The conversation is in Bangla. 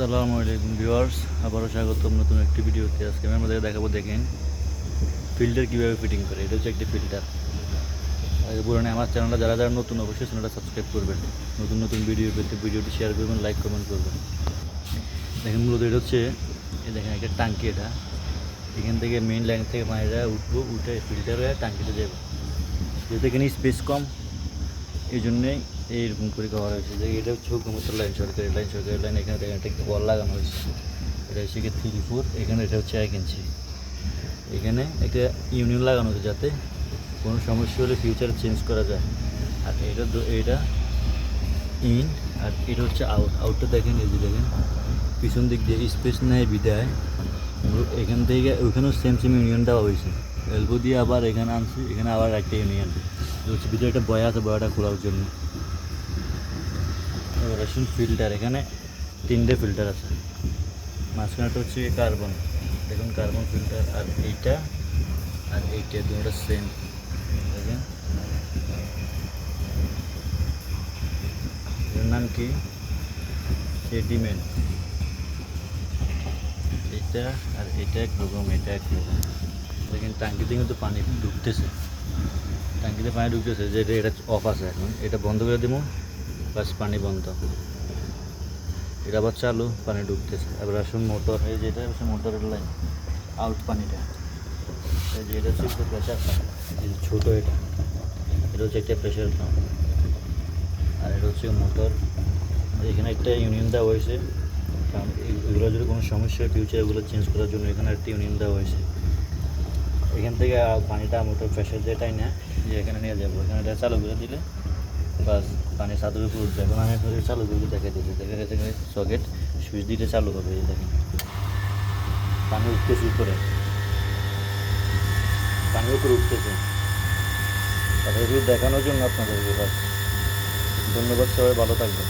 আসসালামু আলাইকুম ভিউয়ার্স, আবারও স্বাগতম নতুন একটি ভিডিওতে। আজকে আমি আমাদের দেখাবো, দেখেন ফিল্টার কীভাবে ফিটিং করে। এটা হচ্ছে একটি ফিল্টার। আগে বলে নেই, আমার চ্যানেলটা যারা যারা নতুন, অবশ্যই চ্যানেলটা সাবস্ক্রাইব করবেন। নতুন নতুন ভিডিও পেতে ভিডিওটি শেয়ার করবেন, লাইক কমেন্ট করবেন। দেখেন মূলত এটা হচ্ছে, এই দেখেন একটা টাঙ্কি। এটা এখান থেকে মেইন লাইন থেকে পানিটা উঠবো, উঠে ফিল্টার হয়ে টাঙ্কিতে যাবে। যেহেতু এখানে স্পেস কম, এই জন্যেই এইরকম করে করা হয়েছে। যে এটা হচ্ছে হুকুমতের লাইন, সরকারি লাইন। এখানে দেখেন একটা ওয়াল লাগানো হয়েছে। এটা হচ্ছে কি 3 4, এখানে এটা হচ্ছে 1 ইঞ্চি। এখানে একটা ইউনিয়ন লাগানো হয়েছে, যাতে কোনো সমস্যা হলে ফিউচারে চেঞ্জ করা যায়। আর এটা ইন, আর এটা হচ্ছে আউটটা দেখেন। এই যে দেখেন পিছন দিক দিয়ে স্পেস নেয় বিদায় এখান থেকে ওইখানেও সেম ইউনিয়ন দেওয়া হয়েছে। এলবো দিয়ে আবার এখানে আনছি, এখানে আবার একটা ইউনিয়ন হচ্ছে। ভিতরে একটা বয়া আছে, বয়াটা খোলার জন্য। এবার আসুন ফিল্টার। এখানে 3টে ফিল্টার আছে। মাঝখানেটা হচ্ছে কার্বন, দেখুন কার্বন ফিল্টার। আর এইটা দুটো সেম। দেখেন এর নাম কি, সেডিমেন্ট। এটা আর এটা একরকম, এটা একরকম। দেখেন টাঙ্কিতে কিন্তু পানি ঢুকতেছে, যে এটা অফ আছে। এখন এটা বন্ধ করে দেবো, বাস পানি বন্ধ। এটা আবার চালু, পানি ঢুকতেছে। এবার আসুন মোটর। এই যেটা হচ্ছে মোটরের লাইন, আউট পানিটা। এই যে এটা হচ্ছে একটা প্রেশার পাম্প, এই ছোটো এটা হচ্ছে একটা প্রেশার পাম্প। আর এটা হচ্ছে মোটর। এখানে একটা ইউনিয়ন দেওয়া হয়েছে, কারণ এগুলো যদি কোনো সমস্যা হয় ফিউচার, এগুলো চেঞ্জ করার জন্য এখানে একটা ইউনিয়ন দেওয়া হয়েছে। এখান থেকে পানিটা মোটর প্রেশার যেটাই না, যে এখানে নিয়ে যাবো। এখানে এটা চালু করে দিলে বাস পানি ছাদের উপর উঠবে। এখন আমি আপনাদের চালু করে দেখা দিচ্ছি। দেখা গেছে সকেট সুইচ দিতে চালু হবে। এই দেখেন পানি উঠতেছে উপরে, পানির উপরে উঠতেছে। তারপরে শুধু দেখানোর জন্য আপনাদেরকে। বাস ধন্যবাদ, সবাই ভালো থাকবেন।